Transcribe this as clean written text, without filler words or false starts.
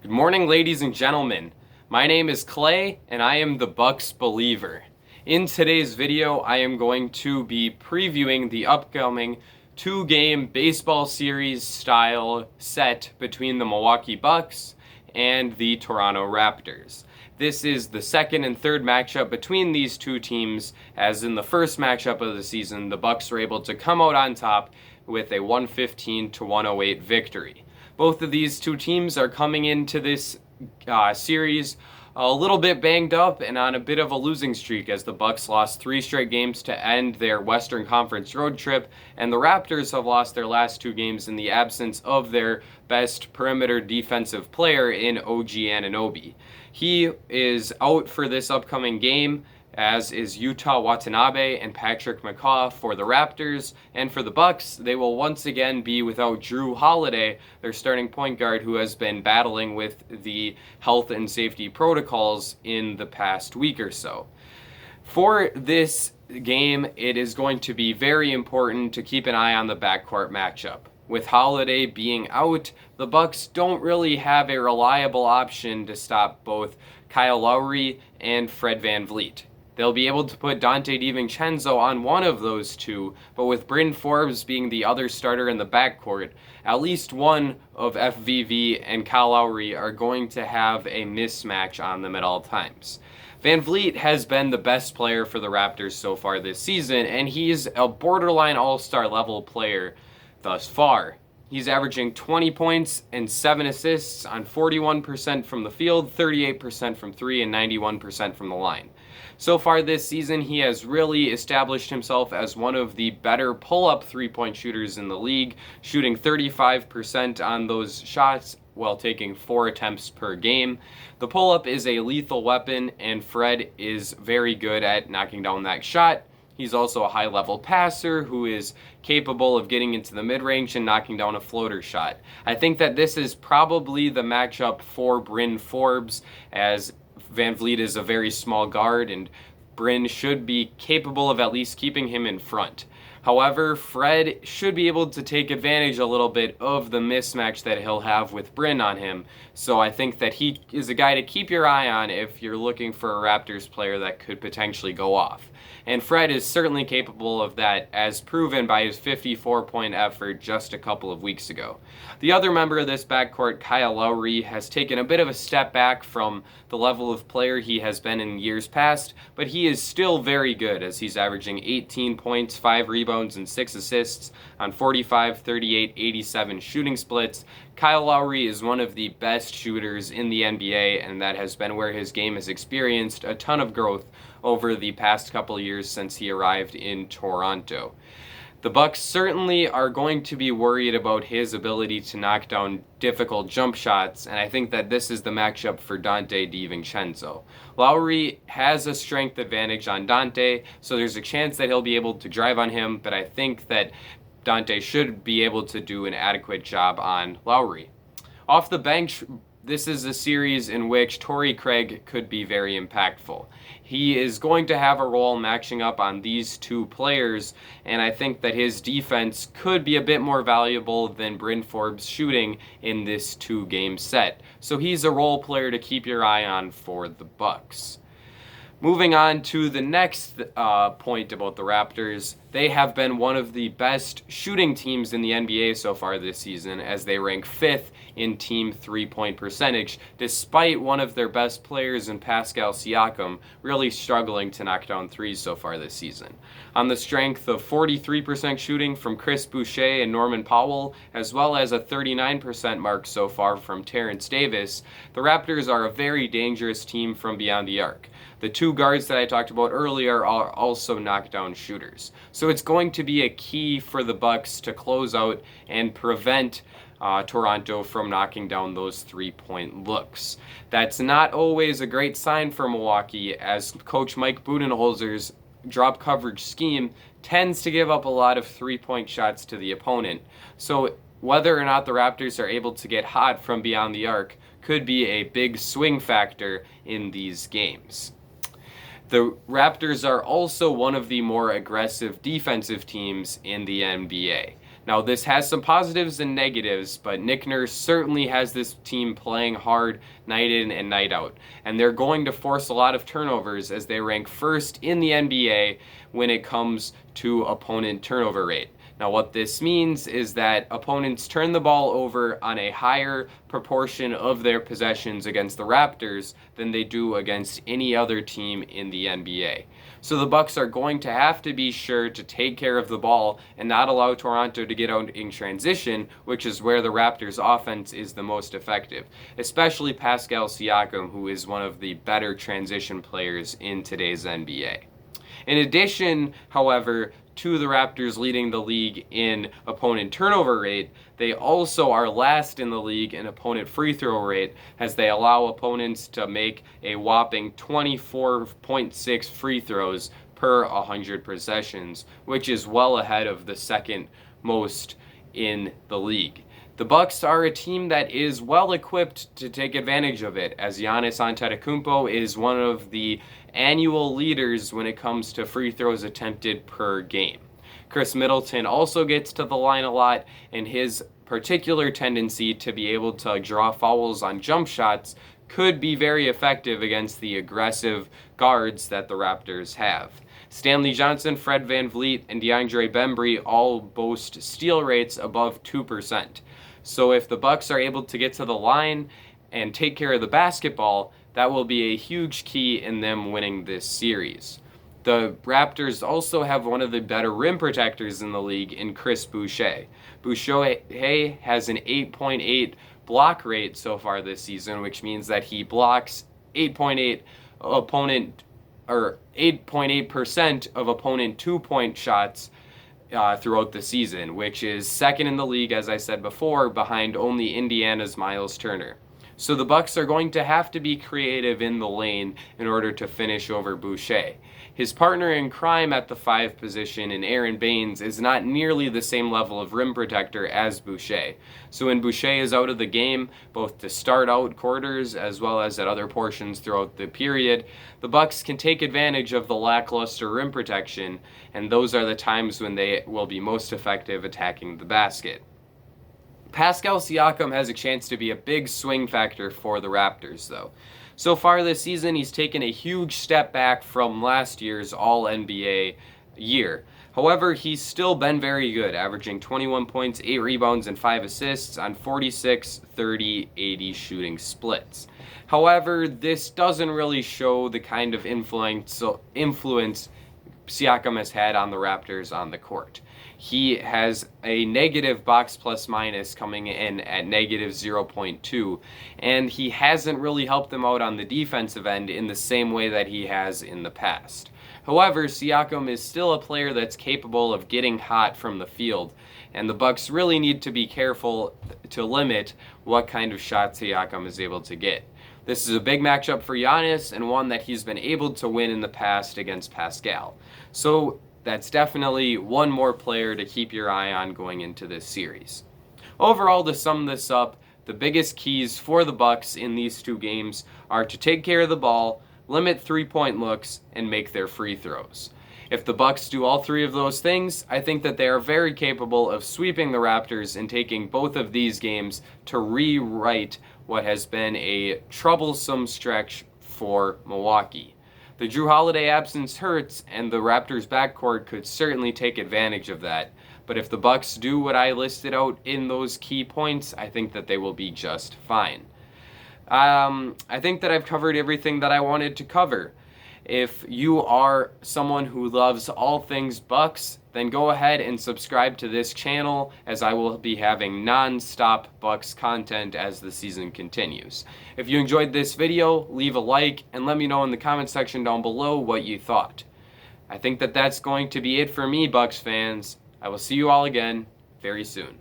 Good morning, ladies and gentlemen. My name is Clay, and I am the Bucks believer. In today's video, I am going to be previewing the upcoming two-game baseball series style set between the Milwaukee Bucks and the Toronto Raptors. This is the second and third matchup between these two teams, as in the first matchup of the season, the Bucks were able to come out on top with a 115-108 victory. Both of these two teams are coming into this series a little bit banged up and on a bit of a losing streak, as the Bucks lost 3 straight games to end their Western Conference road trip, and the Raptors have lost their last 2 games in the absence of their best perimeter defensive player in OG Anunoby. He is out for this upcoming game, as is Yuta Watanabe and Patrick McCaw for the Raptors. And for the Bucks, they will once again be without Jrue Holiday, their starting point guard, who has been battling with the health and safety protocols in the past week or so. For this game, it is going to be very important to keep an eye on the backcourt matchup. With Holiday being out, the Bucks don't really have a reliable option to stop both Kyle Lowry and Fred VanVleet. They'll be able to put Donte DiVincenzo on one of those two, but with Bryn Forbes being the other starter in the backcourt, at least one of FVV and Kyle Lowry are going to have a mismatch on them at all times. VanVleet has been the best player for the Raptors so far this season, and he's a borderline all-star level player thus far. He's averaging 20 points and 7 assists on 41% from the field, 38% from 3, and 91% from the line. So far this season, he has really established himself as one of the better pull-up three-point shooters in the league, shooting 35% on those shots while taking 4 attempts per game. The pull-up is a lethal weapon, and Fred is very good at knocking down that shot. He's also a high-level passer who is capable of getting into the mid-range and knocking down a floater shot. I think that this is probably the matchup for Bryn Forbes, as VanVleet is a very small guard, and Bryn should be capable of at least keeping him in front. However, Fred should be able to take advantage a little bit of the mismatch that he'll have with Bryn on him. So I think that he is a guy to keep your eye on if you're looking for a Raptors player that could potentially go off. And Fred is certainly capable of that, as proven by his 54-point effort just a couple of weeks ago. The other member of this backcourt, Kyle Lowry, has taken a bit of a step back from the level of player he has been in years past, but he is still very good, as he's averaging 18 points, 5 rebounds, and 6 assists on 45, 38, 87 shooting splits. Kyle Lowry is one of the best shooters in the NBA, and that has been where his game has experienced a ton of growth over the past couple of years since he arrived in Toronto. The Bucks certainly are going to be worried about his ability to knock down difficult jump shots, and I think that this is the matchup for Donte DiVincenzo. Lowry has a strength advantage on Donte, so there's a chance that he'll be able to drive on him, but I think that Donte should be able to do an adequate job on Lowry. Off the bench, this is a series in which Torrey Craig could be very impactful. He is going to have a role matching up on these two players, and I think that his defense could be a bit more valuable than Bryn Forbes' shooting in this 2-game set. So he's a role player to keep your eye on for the Bucks. Moving on to the next point about the Raptors, they have been one of the best shooting teams in the NBA so far this season, as they rank 5th in team 3-point percentage, despite one of their best players in Pascal Siakam really struggling to knock down threes so far this season. On the strength of 43% shooting from Chris Boucher and Norman Powell, as well as a 39% mark so far from Terrence Davis, the Raptors are a very dangerous team from beyond the arc. The 2 guards that I talked about earlier are also knockdown shooters. So it's going to be a key for the Bucks to close out and prevent Toronto from knocking down those 3-point looks. That's not always a great sign for Milwaukee, as Coach Mike Budenholzer's drop coverage scheme tends to give up a lot of 3-point shots to the opponent. So whether or not the Raptors are able to get hot from beyond the arc could be a big swing factor in these games. The Raptors are also one of the more aggressive defensive teams in the NBA. Now, this has some positives and negatives, but Nick Nurse certainly has this team playing hard night in and night out. And they're going to force a lot of turnovers as they rank first in the NBA when it comes to opponent turnover rate. Now, what this means is that opponents turn the ball over on a higher proportion of their possessions against the Raptors than they do against any other team in the NBA. So the Bucks are going to have to be sure to take care of the ball and not allow Toronto to get out in transition, which is where the Raptors' offense is the most effective, especially Pascal Siakam, who is one of the better transition players in today's NBA. In addition, however, to the Raptors leading the league in opponent turnover rate, they also are last in the league in opponent free throw rate, as they allow opponents to make a whopping 24.6 free throws per 100 possessions, which is well ahead of the second most in the league. The Bucks are a team that is well equipped to take advantage of it, as Giannis Antetokounmpo is one of the annual leaders when it comes to free throws attempted per game. Chris Middleton also gets to the line a lot, and his particular tendency to be able to draw fouls on jump shots could be very effective against the aggressive guards that the Raptors have. Stanley Johnson, Fred VanVleet, and DeAndre Bembry all boast steal rates above 2%. So if the Bucks are able to get to the line and take care of the basketball, that will be a huge key in them winning this series. The Raptors also have one of the better rim protectors in the league in Chris Boucher. Boucher has an 8.8 block rate so far this season, which means that he blocks 8.8% of opponent 2-point shots throughout the season, which is second in the league, as I said before, behind only Indiana's Miles Turner. So the Bucks are going to have to be creative in the lane in order to finish over Boucher. His partner in crime at the 5 position in Aaron Baines is not nearly the same level of rim protector as Boucher. So when Boucher is out of the game, both to start out quarters as well as at other portions throughout the period, the Bucks can take advantage of the lackluster rim protection, and those are the times when they will be most effective attacking the basket. Pascal Siakam has a chance to be a big swing factor for the Raptors, though. So far this season, he's taken a huge step back from last year's All-NBA year. However, he's still been very good, averaging 21 points, 8 rebounds, and 5 assists on 46, 30, 80 shooting splits. However, this doesn't really show the kind of influence Siakam has had on the Raptors on the court. He has a negative box plus minus coming in at negative 0.2, and he hasn't really helped them out on the defensive end in the same way that he has in the past. However, Siakam is still a player that's capable of getting hot from the field, and the Bucks really need to be careful to limit what kind of shots Siakam is able to get. This is a big matchup for Giannis, and one that he's been able to win in the past against Pascal. So that's definitely one more player to keep your eye on going into this series. Overall, to sum this up, the biggest keys for the Bucks in these two games are to take care of the ball, limit three-point looks, and make their free throws. If the Bucks do all three of those things, I think that they are very capable of sweeping the Raptors and taking both of these games to rewrite what has been a troublesome stretch for Milwaukee. The Jrue Holiday absence hurts, and the Raptors' backcourt could certainly take advantage of that. But if the Bucks do what I listed out in those key points, I think that they will be just fine. I think that I've covered everything that I wanted to cover. If you are someone who loves all things Bucks, then go ahead and subscribe to this channel, as I will be having non-stop Bucks content as the season continues. If you enjoyed this video, leave a like and let me know in the comment section down below what you thought. I think that that's going to be it for me, Bucks fans. I will see you all again very soon.